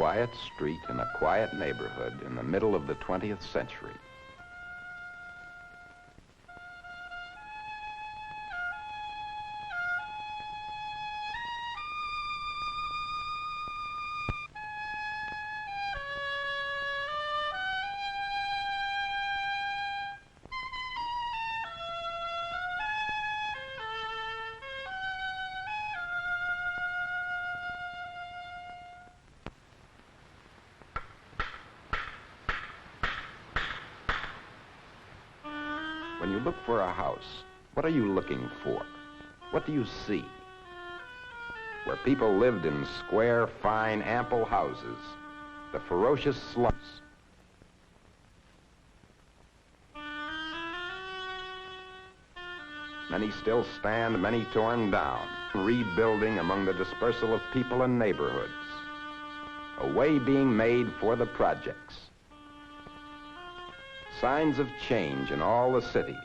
quiet street in a quiet neighborhood in the middle of the 20th century. When you look for a house, what are you looking for? What do you see? Where people lived in square, fine, ample houses, the ferocious slums. Many still stand, many torn down, rebuilding among the dispersal of people and neighborhoods. A way being made for the projects. Signs of change in all the cities.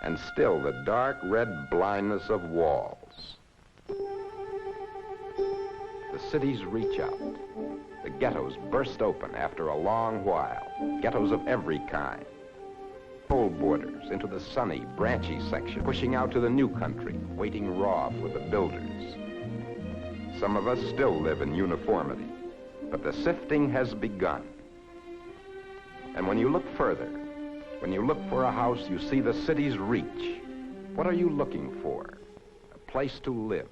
And still the dark red blindness of walls. The cities reach out. The ghettos burst open after a long while. Ghettos of every kind. Old borders into the sunny, branchy section, pushing out to the new country, waiting raw for the builders. Some of us still live in uniformity, but the sifting has begun. And when you look further, when you look for a house, you see the city's reach. What are you looking for? A place to live.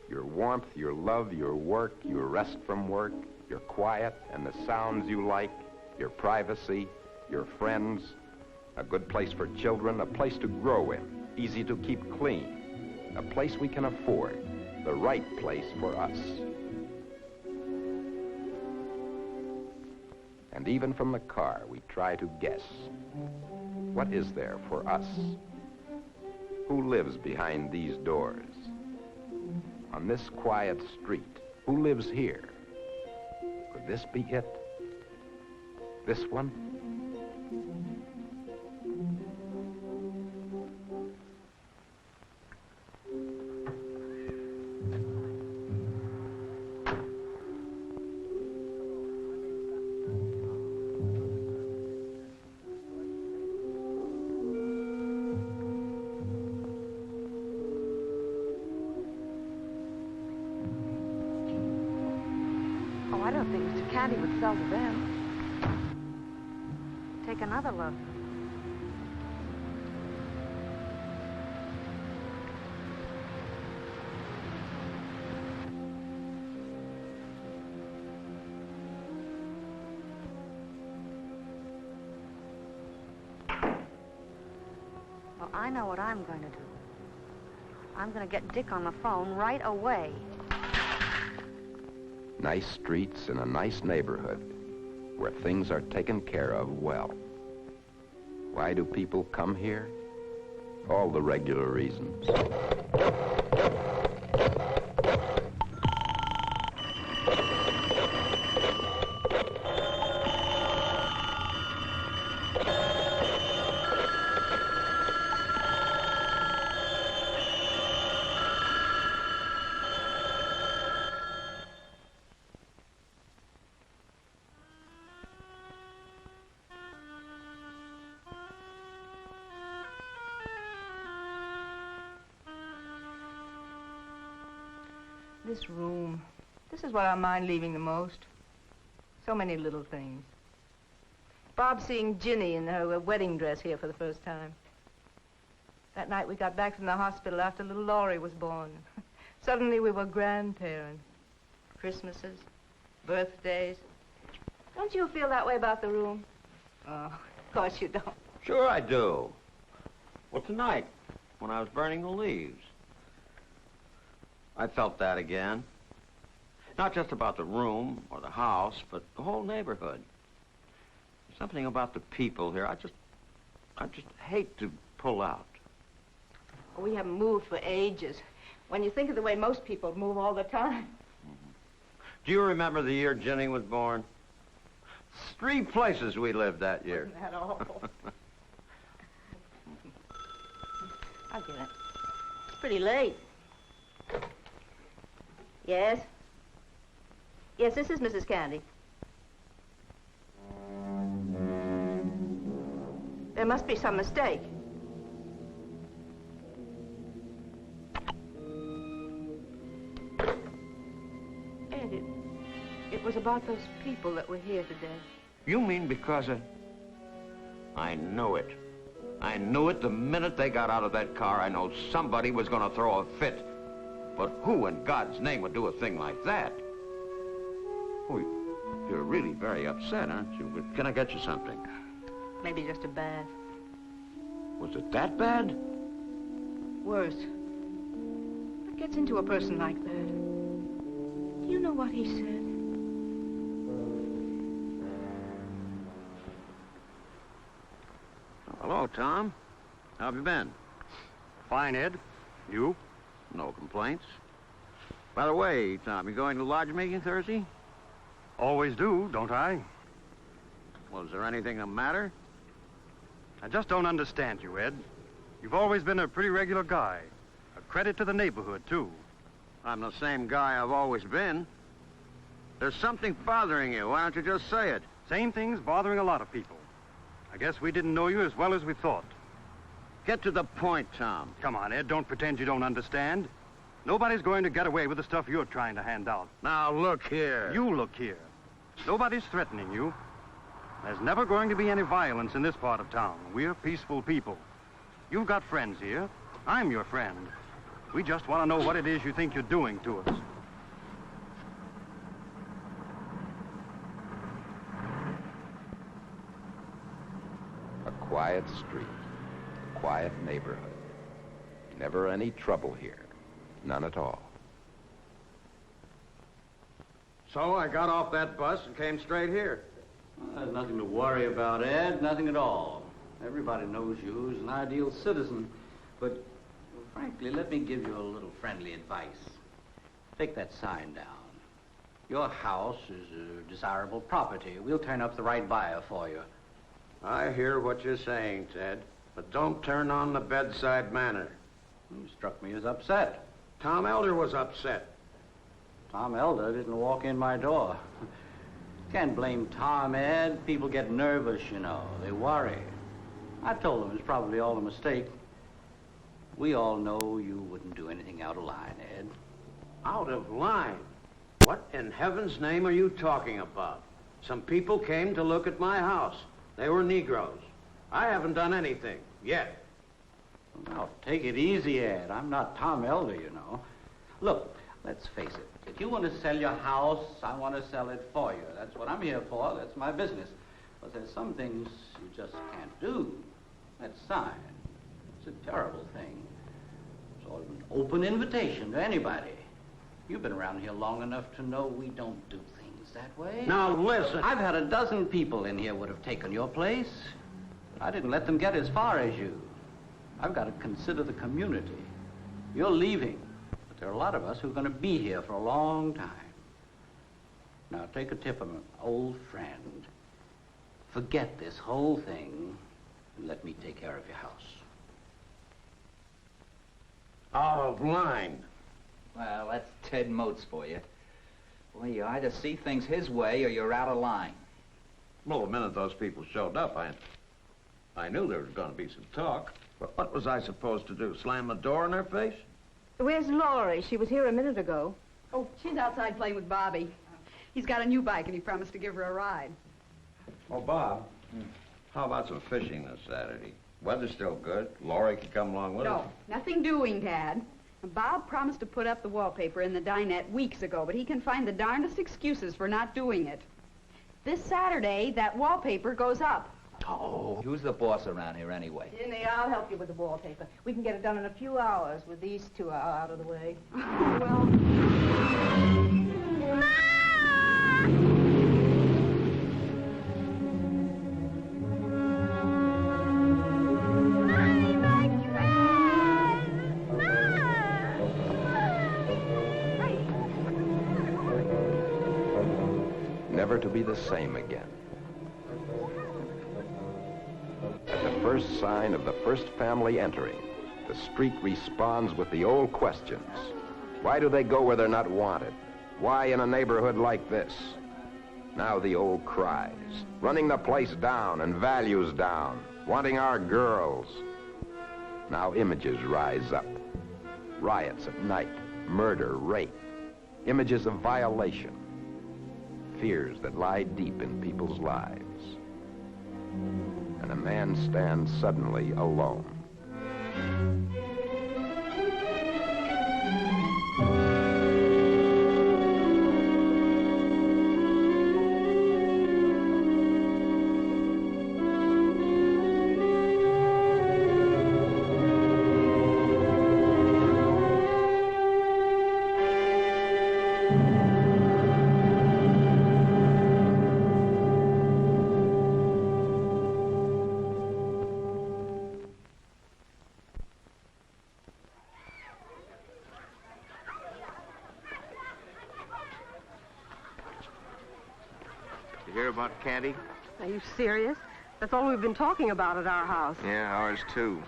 Your warmth, your love, your work, your rest from work, your quiet and the sounds you like, your privacy, your friends, a good place for children, a place to grow in, easy to keep clean, a place we can afford, the right place for us. And even from the car, we try to guess. What is there for us? Who lives behind these doors? On this quiet street, who lives here? Could this be it? This one? Oh, I don't think Mr. Candy would sell to them. Take another look. Well, I know what I'm going to do. I'm going to get Dick on the phone right away. Nice streets in a nice neighborhood where things are taken care of well. Why do people come here? All the regular reasons. This room, this is what I mind leaving the most. So many little things. Bob seeing Ginny in her wedding dress here for the first time. That night we got back from the hospital after little Laurie was born. Suddenly we were grandparents. Christmases, birthdays. Don't you feel that way about the room? Oh, of course you don't. Sure I do. Well, tonight, when I was burning the leaves, I felt that again. Not just about the room or the house, but the whole neighborhood. Something about the people here. I just hate to pull out. We haven't moved for ages. When you think of the way most people move all the time. Do you remember the year Ginny was born? 3 places we lived that year. Isn't that awful? I'll get it. It's pretty late. Yes? Yes, this is Mrs. Candy. There must be some mistake. Ed, it was about those people that were here today. You mean because of... I knew it. I knew it the minute they got out of that car. I know somebody was going to throw a fit. But who in God's name would do a thing like that? Oh, you're really very upset, aren't you? Can I get you something? Maybe just a bath. Was it that bad? Worse. What gets into a person like that? Do you know what he said? Hello, Tom. How have you been? Fine, Ed. You? No complaints. By the way, Tom, you going to lodge meeting Thursday? Always do, don't I? Well, is there anything the matter? I just don't understand you, Ed. You've always been a pretty regular guy. A credit to the neighborhood, too. I'm the same guy I've always been. There's something bothering you. Why don't you just say it? Same thing's bothering a lot of people. I guess we didn't know you as well as we thought. Get to the point, Tom. Come on, Ed, don't pretend you don't understand. Nobody's going to get away with the stuff you're trying to hand out. Now, look here. You look here. Nobody's threatening you. There's never going to be any violence in this part of town. We're peaceful people. You've got friends here. I'm your friend. We just want to know what it is you think you're doing to us. A quiet street, a quiet neighborhood. Never any trouble here. None at all. So I got off that bus and came straight here. Well, there's nothing to worry about, Ed. Nothing at all. Everybody knows you as an ideal citizen. But, well, frankly, let me give you a little friendly advice. Take that sign down. Your house is a desirable property. We'll turn up the right buyer for you. I hear what you're saying, Ted, but don't turn on the bedside manner. You struck me as upset. Tom Elder was upset. Tom Elder didn't walk in my door. Can't blame Tom, Ed. People get nervous, you know. They worry. I told them it's probably all a mistake. We all know you wouldn't do anything out of line, Ed. Out of line? What in heaven's name are you talking about? Some people came to look at my house. They were Negroes. I haven't done anything, yet. Now, take it easy, Ed. I'm not Tom Elder, you know. Look, let's face it. If you want to sell your house, I want to sell it for you. That's what I'm here for. That's my business. But there's some things you just can't do. That sign, it's a terrible thing. It's sort of an open invitation to anybody. You've been around here long enough to know we don't do things that way. Now, listen. I've had a dozen people in here would have taken your place. But I didn't let them get as far as you. I've got to consider the community. You're leaving. There are a lot of us who are going to be here for a long time. Now, take a tip from an old friend. Forget this whole thing and let me take care of your house. Out of line. Well, that's Ted Moats for you. Well, you either see things his way or you're out of line. Well, the minute those people showed up, I knew there was going to be some talk. But what was I supposed to do, slam the door in their face? Where's Laurie? She was here a minute ago. Oh, she's outside playing with Bobby. He's got a new bike, and he promised to give her a ride. Oh, Bob, how about some fishing this Saturday? Weather's still good. Laurie can come along with us. No, nothing doing, Dad. Bob promised to put up the wallpaper in the dinette weeks ago, but he can find the darndest excuses for not doing it. This Saturday, that wallpaper goes up. Oh, who's the boss around here anyway? Ginny, I'll help you with the wallpaper. We can get it done in a few hours with these two out of the way. Well... Never to be the same again. At the first sign of the first family entering, the street responds with the old questions. Why do they go where they're not wanted? Why in a neighborhood like this? Now the old cries, running the place down and values down, wanting our girls. Now images rise up. Riots at night, murder, rape, images of violation, fears that lie deep in people's lives. And a man stands suddenly alone. You hear about Candy? Are you serious? That's all we've been talking about at our house. Yeah, ours too.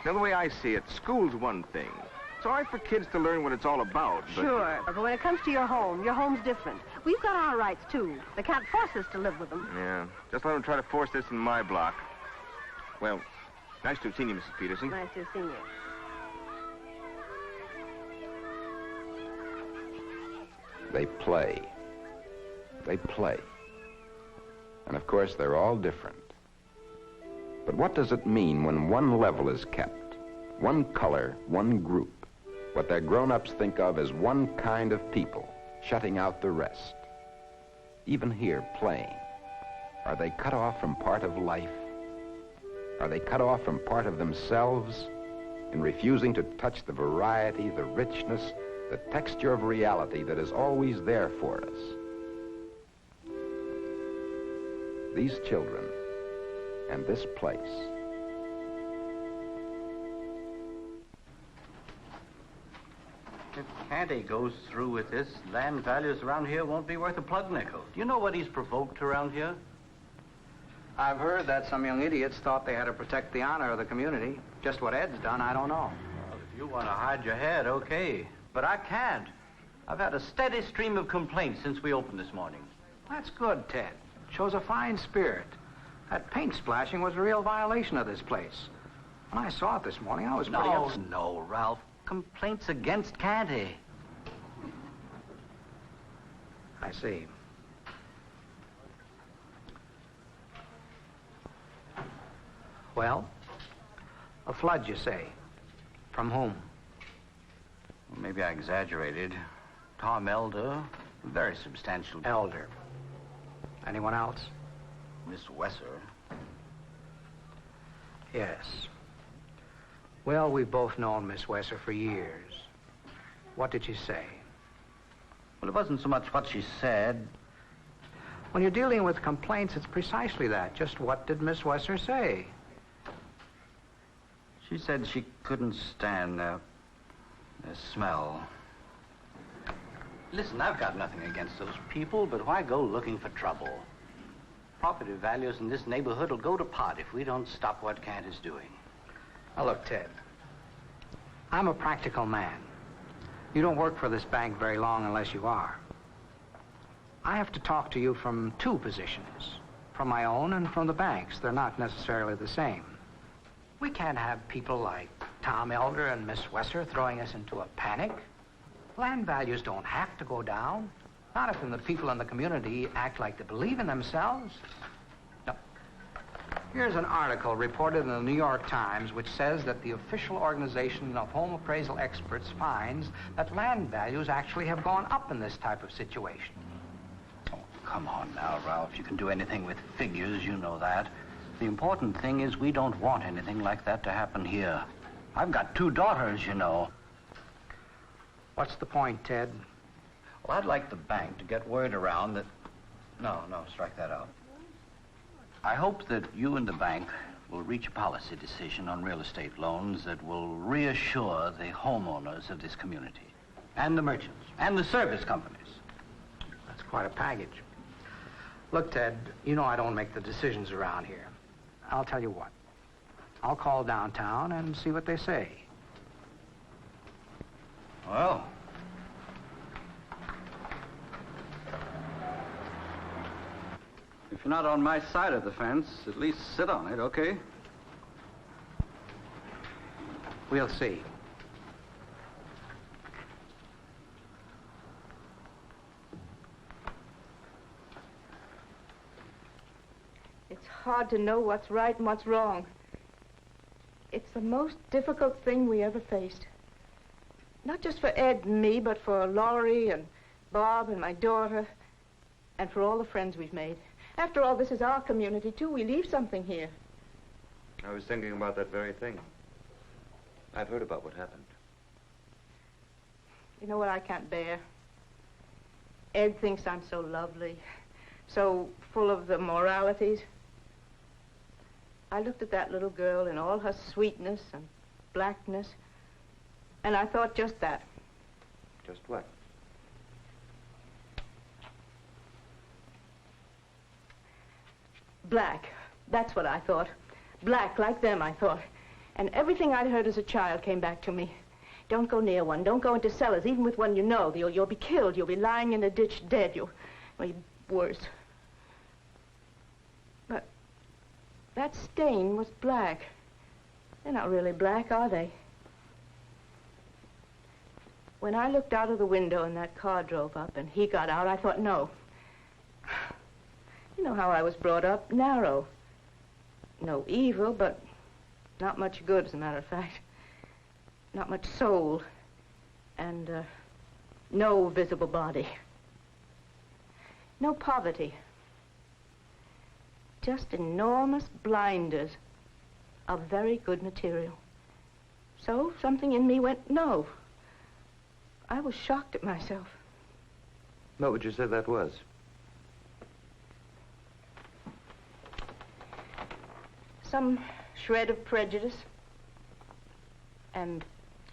Now, the way I see it, school's one thing. It's all right for kids to learn what it's all about, but... Sure, but when it comes to your home's different. We've got our rights, too. They can't force us to live with them. Yeah, just let them try to force this in my block. Well, nice to have seen you, Mrs. Peterson. Nice to have seen you. They play. They play. And of course, they're all different. But what does it mean when one level is kept? One color, one group. What their grown-ups think of as one kind of people, shutting out the rest. Even here, playing. Are they cut off from part of life? Are they cut off from part of themselves in refusing to touch the variety, the richness, the texture of reality that is always there for us? These children and this place. If Candy goes through with this, land values around here won't be worth a plug nickel. Do you know what he's provoked around here? I've heard that some young idiots thought they had to protect the honor of the community. Just what Ed's done, I don't know. Well, if you want to hide your head, okay. But I can't. I've had a steady stream of complaints since we opened this morning. That's good, Ted. Shows a fine spirit. That paint splashing was a real violation of this place. When I saw it this morning, I was pretty upset. No, Ralph. Complaints against Candy. I see. Well, a flood, you say? From whom? Well, maybe I exaggerated. Tom Elder, very substantial. Elder. Anyone else? Miss Wesser. Yes. Well, we've both known Miss Wesser for years. What did she say? Well, it wasn't so much what she said. When you're dealing with complaints, it's precisely that. Just what did Miss Wesser say? She said she couldn't stand the smell. Listen, I've got nothing against those people, but why go looking for trouble? Property values in this neighborhood will go to pot if we don't stop what Candy's doing. Now, look, Ted. I'm a practical man. You don't work for this bank very long unless you are. I have to talk to you from two positions, from my own and from the bank's. They're not necessarily the same. We can't have people like Tom Elder and Miss Wesser throwing us into a panic. Land values don't have to go down. Not if the people in the community act like they believe in themselves. No. Here's an article reported in the New York Times which says that the official organization of home appraisal experts finds that land values actually have gone up in this type of situation. Oh, come on now, Ralph. You can do anything with figures, you know that. The important thing is we don't want anything like that to happen here. I've got 2 daughters, you know. What's the point, Ted? Well, I'd like the bank to get word around that... No, strike that out. I hope that you and the bank will reach a policy decision on real estate loans that will reassure the homeowners of this community, and the merchants, and the service companies. That's quite a package. Look, Ted, you know I don't make the decisions around here. I'll tell you what. I'll call downtown and see what they say. Well, If you're not on my side of the fence, at least sit on it, okay? We'll see. It's hard to know what's right and what's wrong. It's the most difficult thing we ever faced. Not just for Ed and me, but for Laurie and Bob and my daughter, and for all the friends we've made. After all, this is our community, too. We leave something here. I was thinking about that very thing. I've heard about what happened. You know what I can't bear? Ed thinks I'm so lovely, so full of the moralities. I looked at that little girl in all her sweetness and blackness, and I thought just that. Just what? Black. That's what I thought. Black, like them, I thought. And everything I'd heard as a child came back to me. Don't go near one. Don't go into cellars, even with one you know. You'll be killed. You'll be lying in a ditch dead. You'll be worse. But that stain was black. They're not really black, are they? When I looked out of the window and that car drove up and he got out, I thought, no. You know how I was brought up, narrow. No evil, but not much good, as a matter of fact. Not much soul. And no visible body. No poverty. Just enormous blinders of very good material. So something in me went, no. I was shocked at myself. What would you say that was? Some shred of prejudice and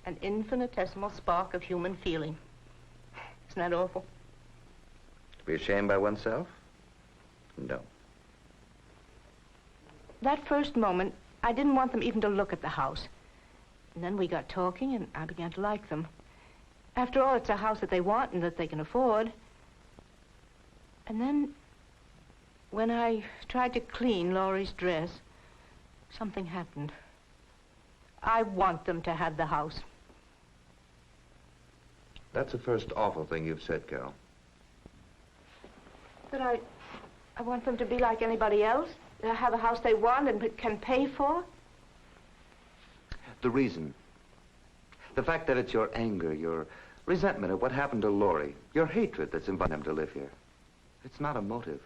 an infinitesimal spark of human feeling. Isn't that awful? To be ashamed by oneself? No. That first moment, I didn't want them even to look at the house. And then we got talking, and I began to like them. After all, it's a house that they want and that they can afford. And then, when I tried to clean Laurie's dress, something happened. I want them to have the house. That's the first awful thing you've said, Carol. But I want them to be like anybody else. They'll have a house they want and can pay for. The reason. The fact that it's your anger, your resentment of what happened to Laurie, your hatred that's inviting them to live here. It's not a motive.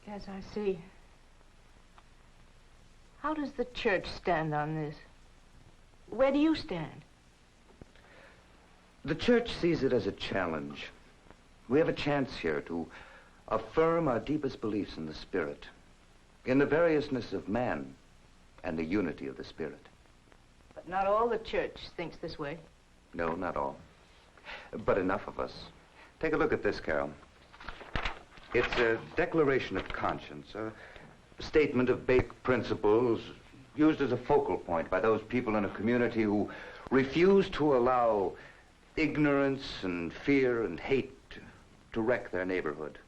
Yes, I see. How does the church stand on this? Where do you stand? The church sees it as a challenge. We have a chance here to affirm our deepest beliefs in the Spirit, in the variousness of man, and the unity of the Spirit. But not all the church thinks this way. No, not all. But enough of us. Take a look at this, Carol. It's a declaration of conscience, a statement of basic principles used as a focal point by those people in a community who refuse to allow ignorance and fear and hate to wreck their neighborhood.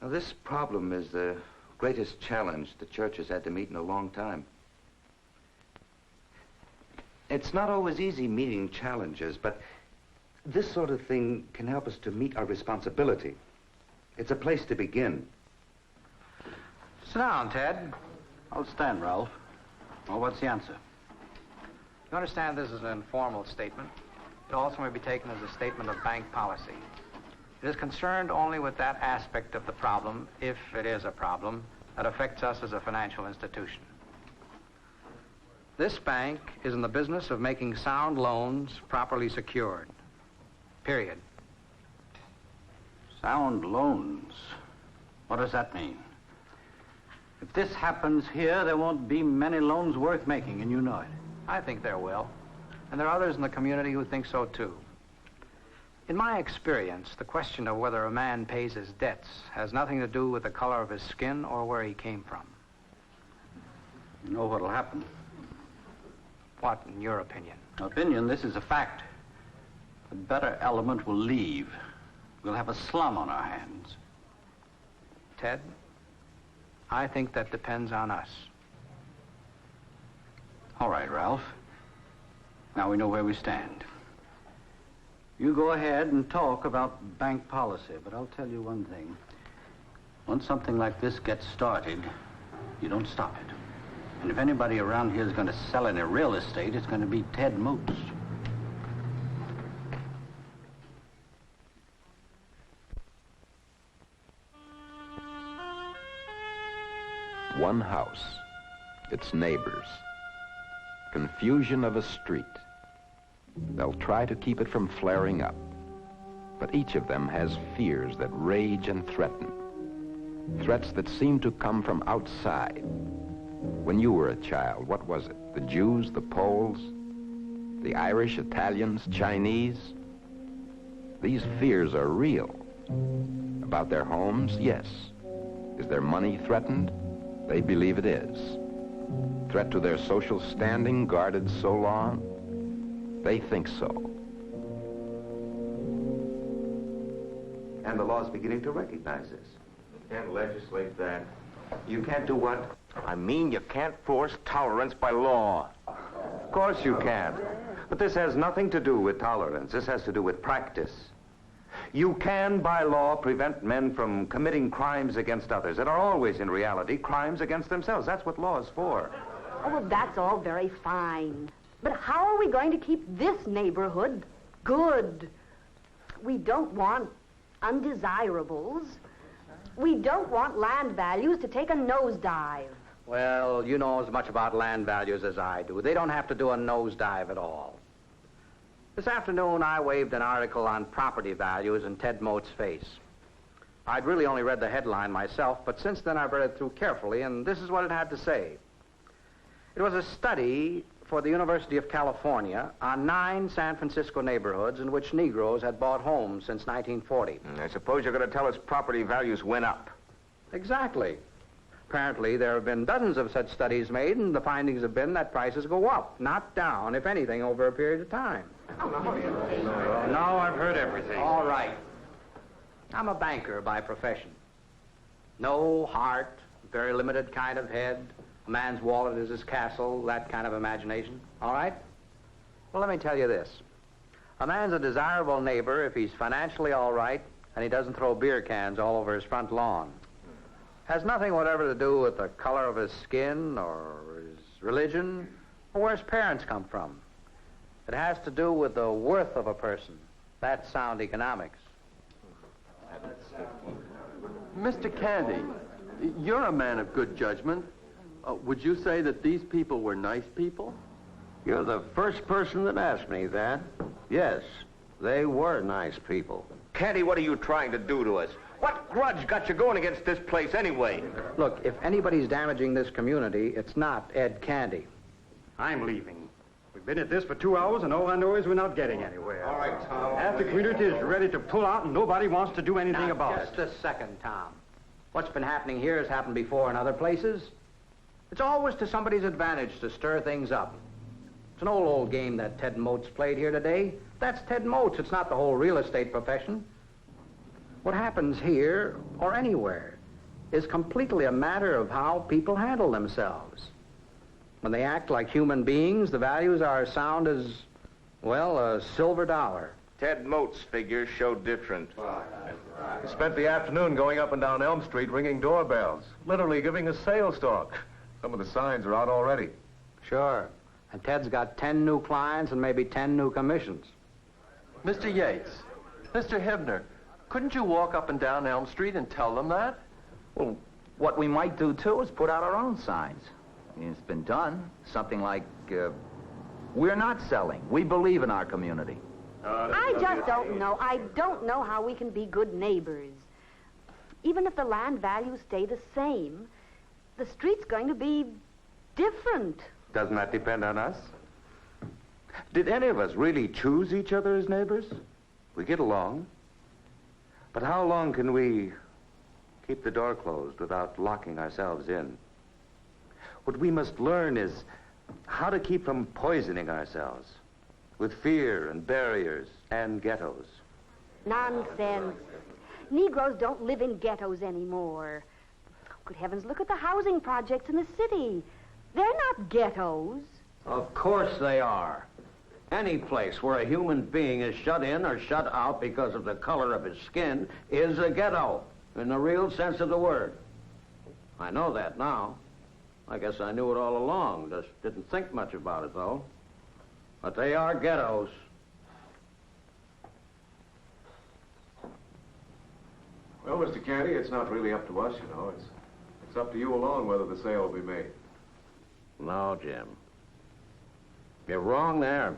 Now, this problem is the greatest challenge the church has had to meet in a long time. It's not always easy meeting challenges, but this sort of thing can help us to meet our responsibility. It's a place to begin. Sit down, Ted. I'll stand, Ralph. Well, what's the answer? You understand this is an informal statement. It also may be taken as a statement of bank policy. It is concerned only with that aspect of the problem, if it is a problem, that affects us as a financial institution. This bank is in the business of making sound loans properly secured. Period. Sound loans. What does that mean? If this happens here, there won't be many loans worth making, and you know it. I think there will. And there are others in the community who think so, too. In my experience, the question of whether a man pays his debts has nothing to do with the color of his skin or where he came from. You know what'll happen. What, in your opinion? Opinion, this is a fact. The better element will leave. We'll have a slum on our hands. Ted. I think that depends on us. All right, Ralph. Now we know where we stand. You go ahead and talk about bank policy, but I'll tell you one thing. Once something like this gets started, you don't stop it. And if anybody around here is going to sell any real estate, it's going to be Ted Moats. One house, its neighbors, confusion of a street. They'll try to keep it from flaring up, but each of them has fears that rage and threaten. Threats that seem to come from outside. When you were a child, what was it? The Jews, the Poles, the Irish, Italians, Chinese? These fears are real. About their homes, yes. Is their money threatened? They believe it is. Threat to their social standing guarded so long? They think so. And the law's beginning to recognize this. You can't legislate that. You can't do what? I mean, you can't force tolerance by law. Of course you can. But this has nothing to do with tolerance. This has to do with practice. You can, by law, prevent men from committing crimes against others that are always, in reality, crimes against themselves. That's what law is for. Oh, well, that's all very fine. But how are we going to keep this neighborhood good? We don't want undesirables. We don't want land values to take a nosedive. Well, you know as much about land values as I do. They don't have to do a nosedive at all. This afternoon, I waved an article on property values in Ted Moat's face. I'd really only read the headline myself, but since then I've read it through carefully, and this is what it had to say. It was a study for the University of California on 9 San Francisco neighborhoods in which Negroes had bought homes since 1940. I suppose you're going to tell us property values went up. Exactly. Apparently, there have been dozens of such studies made, and the findings have been that prices go up, not down, if anything, over a period of time. Now I've heard everything. All right. I'm a banker by profession. No heart, very limited kind of head. A man's wallet is his castle, that kind of imagination. All right? Well, let me tell you this. A man's a desirable neighbor if he's financially all right and he doesn't throw beer cans all over his front lawn. Has nothing whatever to do with the color of his skin or his religion or where his parents come from. It has to do with the worth of a person. That's sound economics. Mr. Candy, you're a man of good judgment. Would you say that these people were nice people? You're the first person that asked me that. Yes, they were nice people. Candy, what are you trying to do to us? What grudge got you going against this place anyway? Look, if anybody's damaging this community, it's not Ed Candy. I'm leaving. We've been at this for 2 hours, and all I know is we're not getting anywhere. All right, Tom. Half the community is ready to pull out, and nobody wants to do anything about it. Just a second, Tom. What's been happening here has happened before in other places. It's always to somebody's advantage to stir things up. It's an old game that Ted Moats played here today. That's Ted Moats. It's not the whole real estate profession. What happens here, or anywhere, is completely a matter of how people handle themselves. When they act like human beings, the values are as sound as, well, a silver dollar. Ted Moats' figures show different. He spent the afternoon going up and down Elm Street ringing doorbells, literally giving a sales talk. Some of the signs are out already. Sure. And Ted's got 10 new clients and maybe 10 new commissions. Mr. Yates, Mr. Hibner, couldn't you walk up and down Elm Street and tell them that? Well, what we might do, too, is put out our own signs. I mean, it's been done. Something like, we're not selling. We believe in our community. I just don't know. I don't know how we can be good neighbors. Even if the land values stay the same, the street's going to be different. Doesn't that depend on us? Did any of us really choose each other as neighbors? We get along. But how long can we keep the door closed without locking ourselves in? What we must learn is how to keep from poisoning ourselves with fear and barriers and ghettos. Nonsense. Negroes don't live in ghettos anymore. Good heavens, look at the housing projects in the city. They're not ghettos. Of course they are. Any place where a human being is shut in or shut out because of the color of his skin is a ghetto, in the real sense of the word. I know that now. I guess I knew it all along, just didn't think much about it, though. But they are ghettos. Well, Mr. Candy, it's not really up to us, you know. It's up to you alone whether the sale will be made. No, Jim. You're wrong there.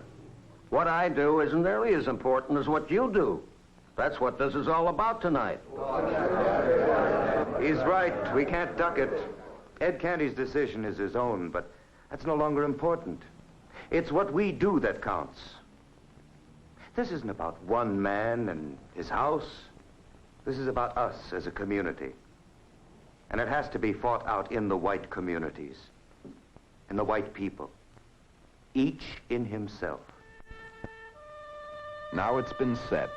What I do isn't nearly as important as what you do. That's what this is all about tonight. He's right. We can't duck it. Ed Candy's decision is his own, but that's no longer important. It's what we do that counts. This isn't about one man and his house. This is about us as a community. And it has to be fought out in the white communities, in the white people, each in himself. Now it's been said,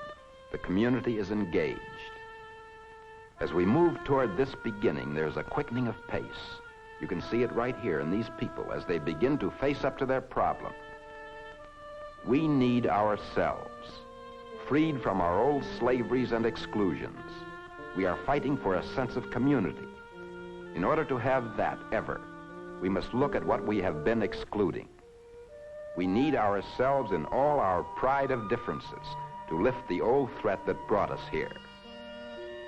the community is engaged. As we move toward this beginning, there's a quickening of pace. You can see it right here in these people as they begin to face up to their problem. We need ourselves, freed from our old slaveries and exclusions. We are fighting for a sense of community. In order to have that ever, we must look at what we have been excluding. We need ourselves in all our pride of differences to lift the old threat that brought us here.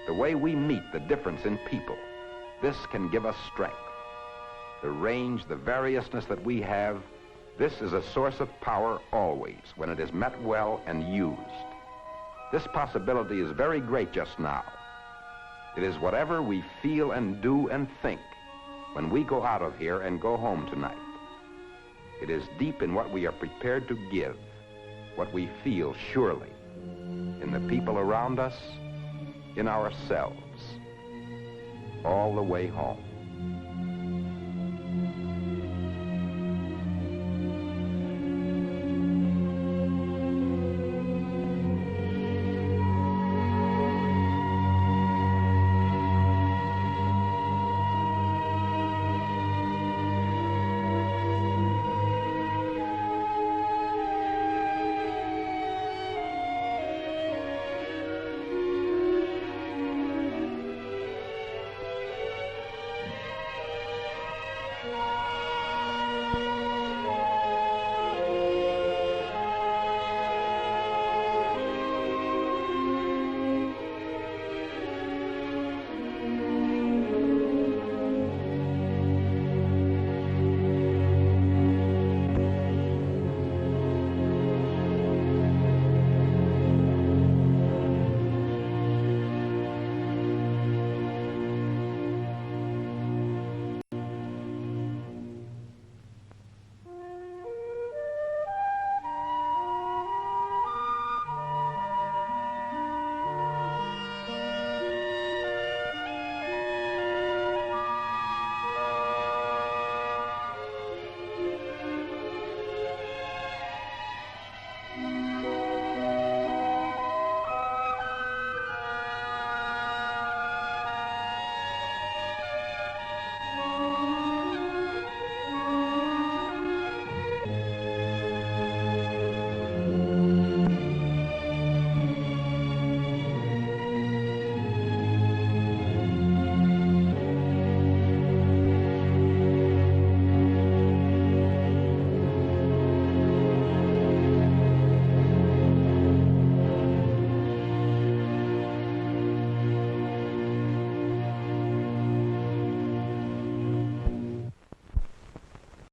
The way we meet the difference in people, this can give us strength. The range, the variousness that we have, this is a source of power always when it is met well and used. This possibility is very great just now. It is whatever we feel and do and think when we go out of here and go home tonight. It is deep in what we are prepared to give, what we feel surely, in the people around us, in ourselves, all the way home.